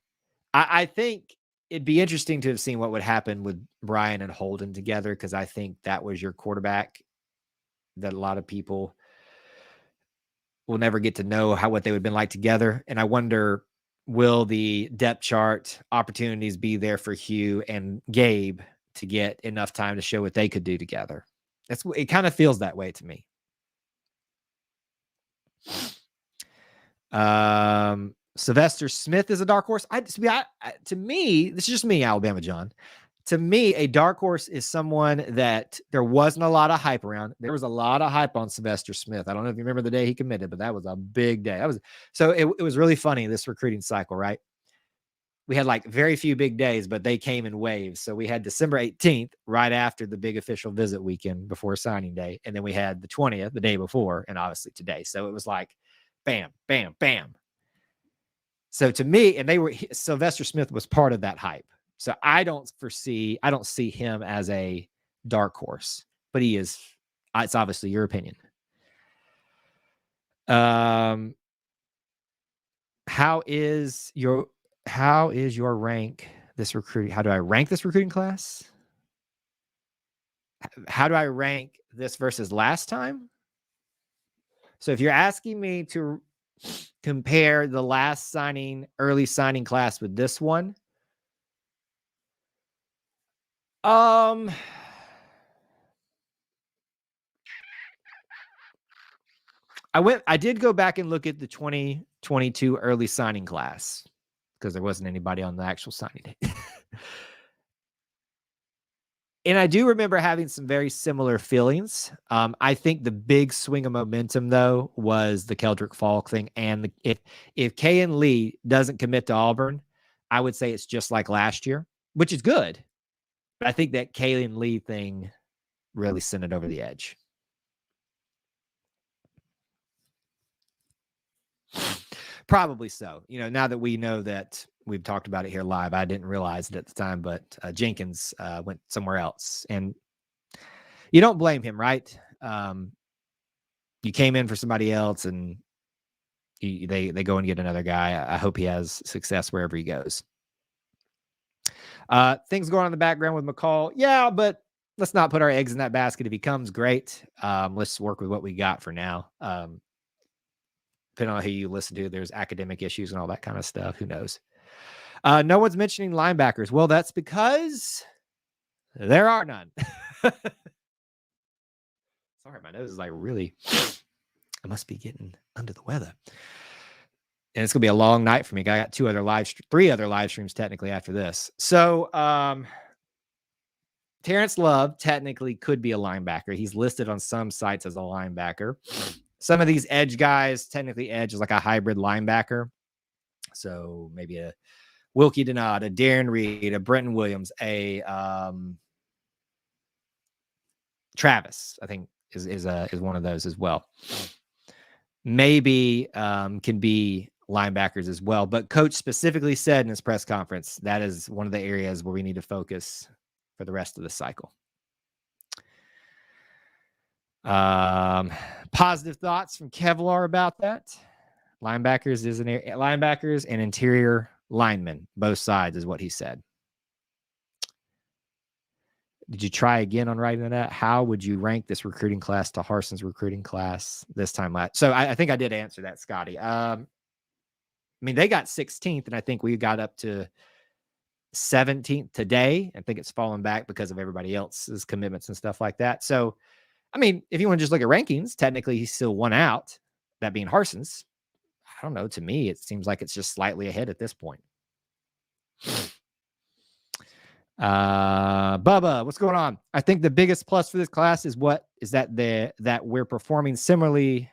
[SPEAKER 1] I think it'd be interesting to have seen what would happen with Brian and Holden together, because I think that was your quarterback that a lot of people will never get to know what they would have been like together. And I wonder, will the depth chart opportunities be there for Hugh and Gabe to get enough time to show what they could do together? It kind of feels that way to me. Sylvester Smith is a dark horse. To me, this is just me, Alabama John. To me, a dark horse is someone that there wasn't a lot of hype around. There was a lot of hype on Sylvester Smith. I don't know if you remember the day he committed, but that was a big day. It was really funny, this recruiting cycle, right? We had like very few big days, but they came in waves. So we had December 18th, right after the big official visit weekend before signing day. And then we had the 20th, the day before, and obviously today. So it was like bam, bam, bam. So to me, and Sylvester Smith was part of that hype. So I don't see him as a dark horse, but he is. It's obviously your opinion. How is your rank this recruiting? How do I rank this recruiting class? How do I rank this versus last time? So if you're asking me to compare the last early signing class with this one, I did go back and look at the 2022 early signing class, because there wasn't anybody on the actual signing day. And I do remember having some very similar feelings. I think the big swing of momentum, though, was the Keldrick Falk thing. And if Kayan Lee doesn't commit to Auburn, I would say it's just like last year, which is good. But I think that Kayan Lee thing really sent it over the edge. Probably so. Now that we know that we've talked about it here live, I didn't realize it at the time, but Jenkins went somewhere else. And you don't blame him, right? You came in for somebody else, and they go and get another guy. I hope he has success wherever he goes. Things going on in the background with McCall. Yeah, but let's not put our eggs in that basket. If he comes, great. Let's work with what we got for now. Depending on who you listen to, there's academic issues and all that kind of stuff. Who knows? No one's mentioning linebackers. Well, that's because there are none. Sorry, my nose is like really, I must be getting under the weather. And it's going to be a long night for me. I got 3 other live streams technically after this. So, Terrence Love technically could be a linebacker. He's listed on some sites as a linebacker. Some of these edge guys, technically edge is like a hybrid linebacker. So maybe a Wilkie Denard, a Darren Reed, a Brenton Williams, a Travis, I think is one of those as well. Maybe can be linebackers as well. But coach specifically said in his press conference, that is one of the areas where we need to focus for the rest of the cycle. Positive thoughts from Kevlar about that. Linebackers and interior linemen, both sides, is what he said. Did you try again on writing that? How would you rank this recruiting class to Harsin's recruiting class this time last? So I think I did answer that, Scotty. They got 16th, and I think we got up to 17th today. I think it's fallen back because of everybody else's commitments and stuff like that. So, if you want to just look at rankings, technically he's still one out, that being Harsin's. I don't know. To me, it seems like it's just slightly ahead at this point. Bubba, what's going on? I think the biggest plus for this class is that we're performing similarly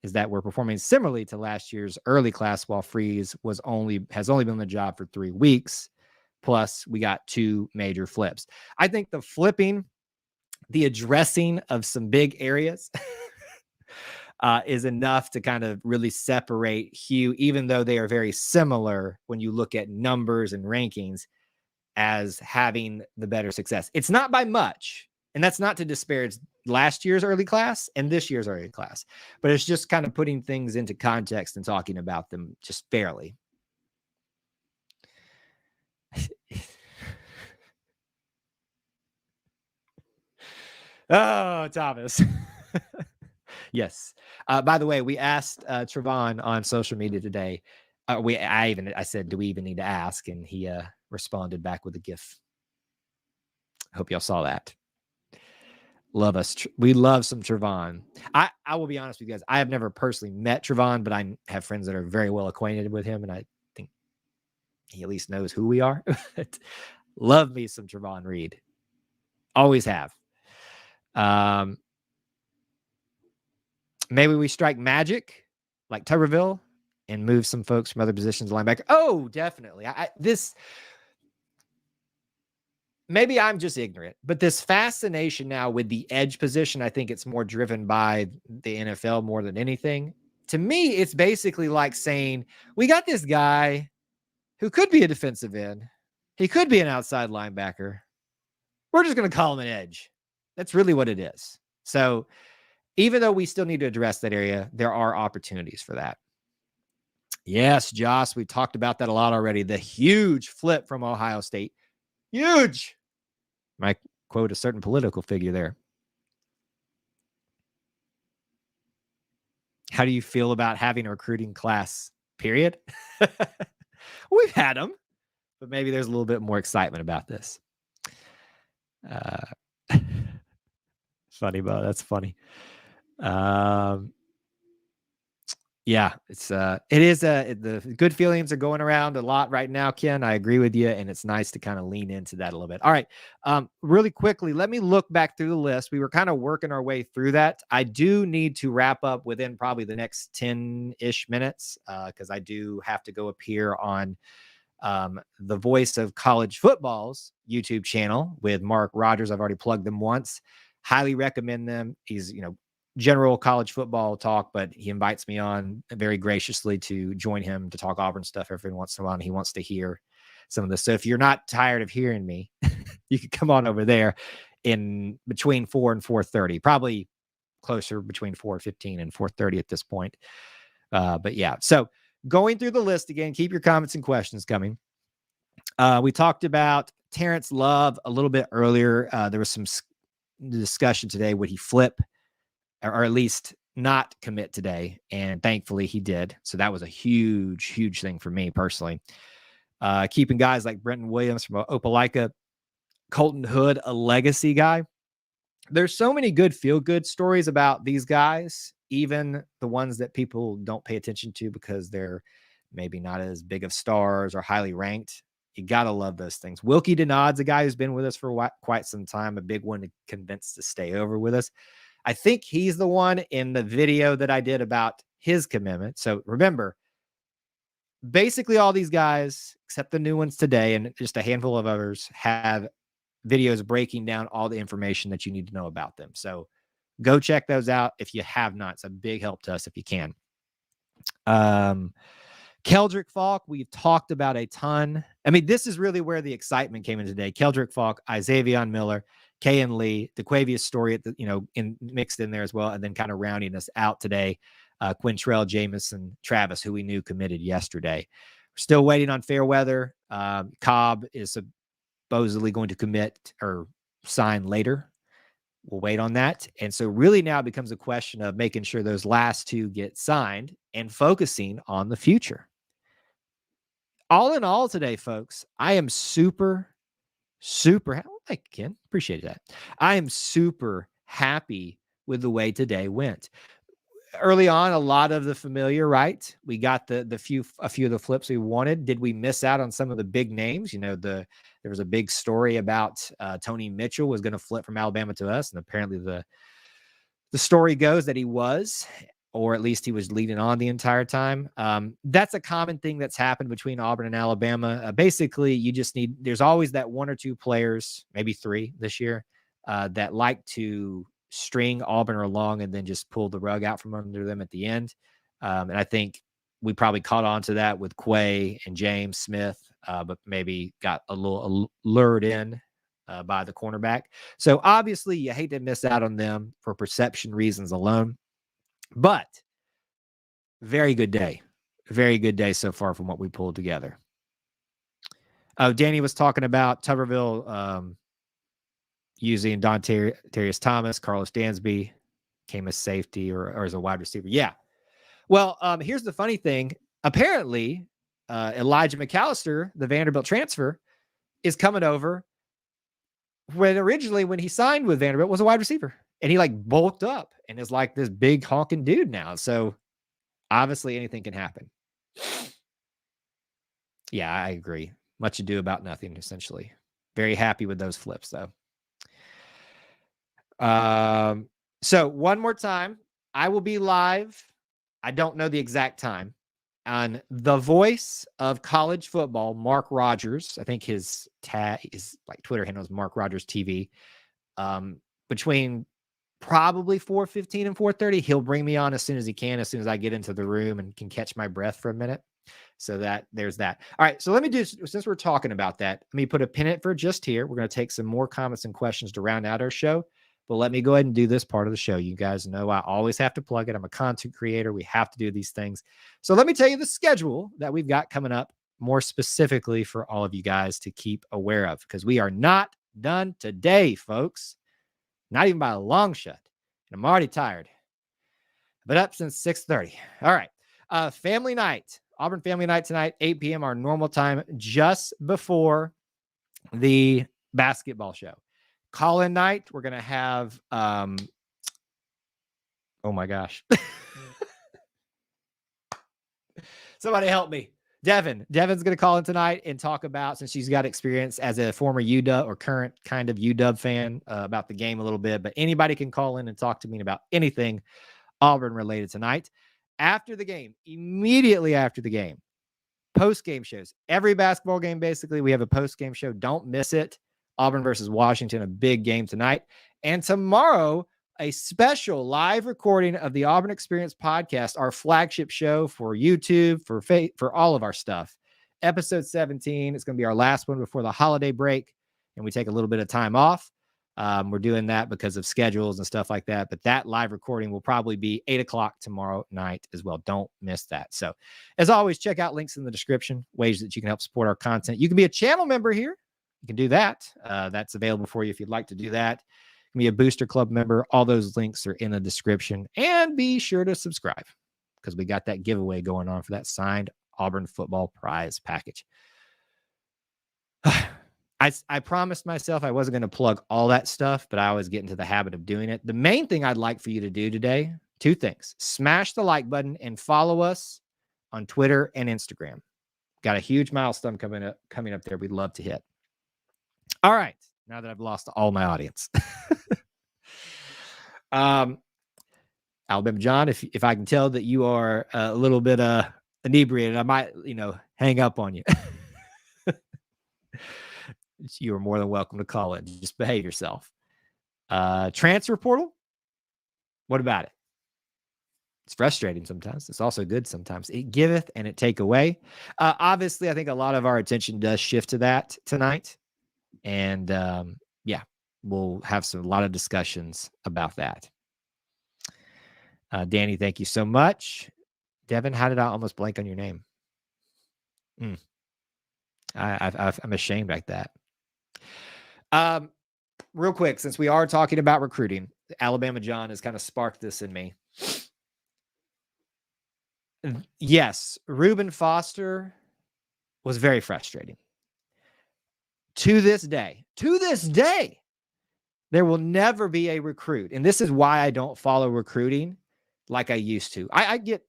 [SPEAKER 1] to last year's early class, while Freeze has only been on the job for 3 weeks. Plus, we got 2 major flips. I think the addressing of some big areas is enough to kind of really separate Hugh, even though they are very similar when you look at numbers and rankings, as having the better success. It's not by much, and that's not to disparage last year's early class and this year's early class, but it's just kind of putting things into context and talking about them just fairly. Oh, Thomas. Yes. By the way, we asked Trevon on social media today. I said, do we even need to ask? And he responded back with a GIF. Hope y'all saw that. Love us. We love some Trevon. I will be honest with you guys. I have never personally met Trevon, but I have friends that are very well acquainted with him, and I think he at least knows who we are. Love me some Trevon Reed. Always have. Maybe we strike magic like Tuberville and move some folks from other positions to linebacker. Oh, definitely. Maybe I'm just ignorant, but this fascination now with the edge position, I think it's more driven by the NFL more than anything. To me, it's basically like saying, we got this guy who could be a defensive end. He could be an outside linebacker. We're just going to call him an edge. That's really what it is. So even though we still need to address that area, there are opportunities for that. Yes, Josh, we talked about that a lot already. The huge flip from Ohio State. Huge. Might quote a certain political figure there. How do you feel about having a recruiting class, period? We've had them, but maybe there's a little bit more excitement about this. Funny, Bo. That's funny. Yeah, the good feelings are going around a lot right now, Ken. I agree with you, and it's nice to kind of lean into that a little bit. All right, really quickly, let me look back through the list. We were kind of working our way through that. I do need to wrap up within probably the next 10-ish minutes because I do have to go appear on the Voice of College Football's YouTube channel with Mark Rogers. I've already plugged them once. Highly recommend them. He's, general college football talk, but he invites me on very graciously to join him to talk Auburn stuff every once in a while. And he wants to hear some of this. So if you're not tired of hearing me, you can come on over there in between 4 and 4:30, probably closer between 4:15 and 4:30 at this point. But yeah, so going through the list again, keep your comments and questions coming. We talked about Terrence Love a little bit earlier. There was some discussion today. Would he flip or at least not commit today? And thankfully he did. So that was a huge, huge thing for me personally. Keeping guys like Brenton Williams from Opelika, Colton Hood, a legacy guy. There's so many good feel-good stories about these guys, even the ones that people don't pay attention to because they're maybe not as big of stars or highly ranked. You got to love those things. Wilkie Denard's a guy who's been with us for quite some time, a big one to convince to stay over with us. I think he's the one in the video that I did about his commitment. So remember, basically all these guys, except the new ones today and just a handful of others, have videos breaking down all the information that you need to know about them. So go check those out if you have not. It's a big help to us if you can. Keldrick Falk, we've talked about a ton. I mean, this is really where the excitement came in today. Keldrick Falk, Isaiah Miller, Kayan Lee, DeQuavius Story, mixed in there as well, and then kind of rounding us out today, Quintrell Jamison Travis, who we knew committed yesterday. We're still waiting on Fairweather. Cobb is supposedly going to commit or sign later. We'll wait on that. And so really now it becomes a question of making sure those last 2 get signed and focusing on the future. All in all today, folks, I am super, thank you, Ken. Appreciate that. I am super happy with the way today went. early on, a lot of the familiar, right? We got a few of the flips we wanted. Did we miss out on some of the big names? There was a big story about Tony Mitchell was going to flip from Alabama to us, and apparently the story goes that he was, or at least he was leading on the entire time. That's a common thing that's happened between Auburn and Alabama. Basically, there's always that one or two players, maybe three this year, that like to string Auburn along and then just pull the rug out from under them at the end. And I think we probably caught on to that with Quay and James Smith, but maybe got a little lured in by the cornerback. So obviously you hate to miss out on them for perception reasons alone, but very good day so far from what we pulled together. Oh, Danny was talking about Tuberville using Darius Thomas, Carlos Dansby came as safety or as a wide receiver. Yeah. Well, here's the funny thing. Apparently, Elijah McAllister, the Vanderbilt transfer, is coming over when he signed with Vanderbilt was a wide receiver, and he like bulked up and is like this big honking dude now. So obviously anything can happen. Yeah, I agree. Much ado about nothing, essentially. Very happy with those flips, though. So one more time, I will be live. I don't know the exact time on the voice of college football, Mark Rogers. I think his Twitter handle is Mark Rogers TV. Between probably 4:15 and 4:30, he'll bring me on as soon as he can, as soon as I get into the room and can catch my breath for a minute. So there's that. All right. So let me do, since we're talking about that, let me put a pin in it for just here. We're going to take some more comments and questions to round out our show. But let me go ahead and do this part of the show. You guys know I always have to plug it. I'm a content creator. We have to do these things. So let me tell you the schedule that we've got coming up more specifically for all of you guys to keep aware of, because we are not done today, folks. Not even by a long shot. And I'm already tired. Been up since 6:30. All right. Family night. Auburn family night tonight, 8 p.m. our normal time, just before the basketball show. Call-in night, we're going to have, oh my gosh. Somebody help me. Devin's going to call in tonight and talk about, since she's got experience as a former UW or current kind of UW fan, about the game a little bit. But anybody can call in and talk to me about anything Auburn related tonight. After the game, immediately after the game, post-game shows. Every basketball game, basically, we have a post-game show. Don't miss it. Auburn versus Washington, a big game tonight. And tomorrow, a special live recording of the Auburn Experience podcast, our flagship show for YouTube, for all of our stuff. Episode 17. It's going to be our last one before the holiday break, and we take a little bit of time off. We're doing that because of schedules and stuff like that. But that live recording will probably be 8 o'clock tomorrow night as well. Don't miss that. So as always, check out links in the description, ways that you can help support our content. You can be a channel member here. You can do that. That's available for you if you'd like to do that. You can be a Booster Club member. All those links are in the description. And be sure to subscribe, because we got that giveaway going on for that signed Auburn football prize package. I promised myself I wasn't going to plug all that stuff, but I always get into the habit of doing it. The main thing I'd like for you to do today, two things. Smash the like button and follow us on Twitter and Instagram. Got a huge milestone coming up there we'd love to hit. All right. Now that I've lost all my audience. Alabama John, if I can tell that you are a little bit inebriated, I might, hang up on you. You are more than welcome to call in. Just behave yourself. Transfer portal. What about it? It's frustrating sometimes. It's also good sometimes. It giveth and it take away. Obviously, I think a lot of our attention does shift to that tonight. And we'll have a lot of discussions about that. Danny, thank you so much. Devin, how did I almost blank on your name? I'm ashamed like that. Real quick, since we are talking about recruiting, Alabama John has kind of sparked this in me. Yes, Reuben Foster was very frustrating. To this day, there will never be a recruit. And this is why I don't follow recruiting, like I used to. I get,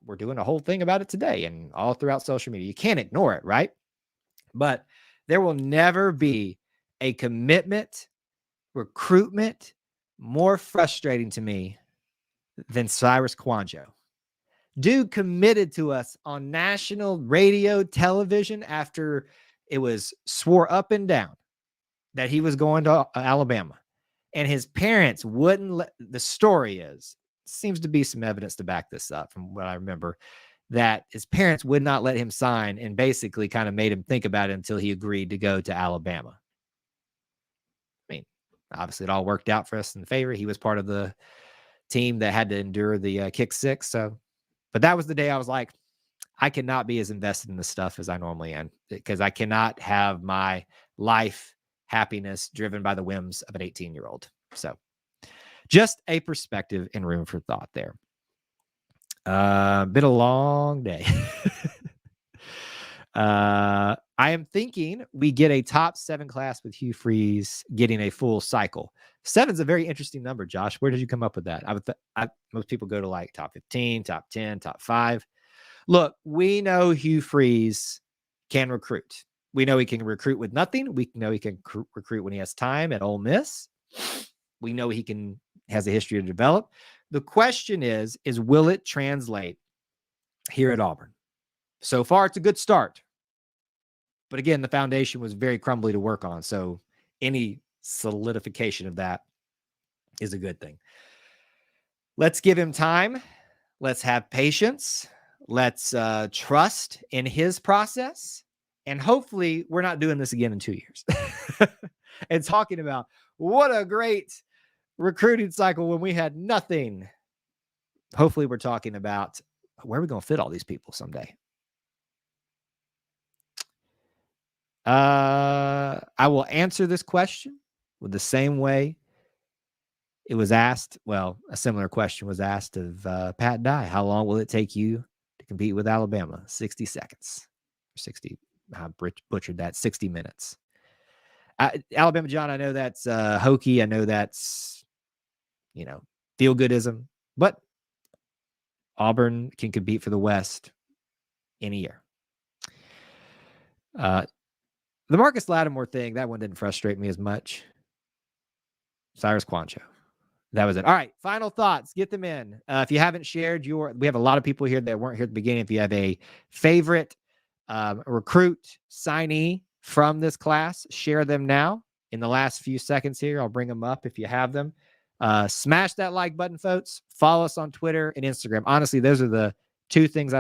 [SPEAKER 1] we're doing a whole thing about it today and all throughout social media. You can't ignore it, right? But there will never be a commitment, recruitment more frustrating to me than Cyrus Kouandjio. Dude committed to us on national radio, television after it was swore up and down that he was going to Alabama. And his parents wouldn't let, the story is, seems to be some evidence to back this up from what I remember, that his parents would not let him sign and basically kind of made him think about it until he agreed to go to Alabama. I mean, obviously it all worked out for us in favor. He was part of the team that had to endure the kick six. So, but that was the day I was like, I cannot be as invested in this stuff as I normally am, because I cannot have my life happiness driven by the whims of an 18-year-old. So just a perspective and room for thought there. Been a long day. I am thinking we get a top 7 class with Hugh Freeze getting a full cycle. 7's a very interesting number, Josh. Where did you come up with that? Most people go to like top 15, top 10, top 5. Look, we know Hugh Freeze can recruit. We know he can recruit with nothing. We know he can recruit when he has time at Ole Miss. We know he has a history to develop. The question is will it translate here at Auburn? So far, it's a good start. But again, the foundation was very crumbly to work on. So any solidification of that is a good thing. Let's give him time. Let's have patience. Let's trust in his process. And hopefully we're not doing this again in 2 years. And talking about what a great recruiting cycle when we had nothing. Hopefully we're talking about where are we going to fit all these people someday. I will answer this question with the same way it was asked. Well, a similar question was asked of Pat Dye. How long will it take you to compete with Alabama? 60 seconds. 60. I butchered that. 60 minutes. Alabama John, I know that's hokey. I know that's, feel-goodism. But Auburn can compete for the West in a year. The Marcus Lattimore thing, that one didn't frustrate me as much. Cyrus Kouandjio. That was it. All right, final thoughts. Get them in. If you haven't shared we have a lot of people here that weren't here at the beginning. If you have a favorite recruit signee from this class, share them now. In the last few seconds here, I'll bring them up if you have them. Smash that like button, folks. Follow us on Twitter and Instagram. Honestly, those are the 2 things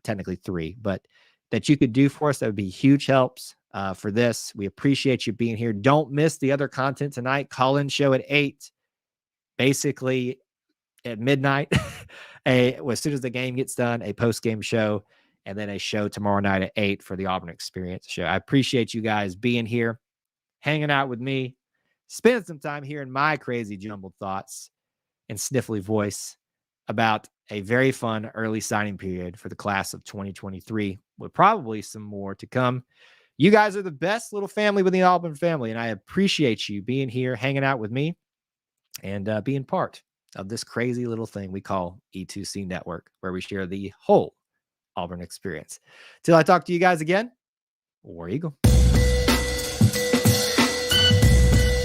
[SPEAKER 1] technically 3, but that you could do for us. That would be huge helps for this. We appreciate you being here. Don't miss the other content tonight. Call-in show at 8, basically at midnight. As soon as the game gets done, a post-game show, and then a show tomorrow night at 8 for the Auburn Experience show. I appreciate you guys being here, hanging out with me, spending some time hearing my crazy jumbled thoughts and sniffly voice about a very fun early signing period for the class of 2023, with probably some more to come. You guys are the best little family within the Auburn family, and I appreciate you being here, hanging out with me, and being part of this crazy little thing we call E2C Network, where we share the whole Auburn experience. Till I talk to you guys again, War Eagle.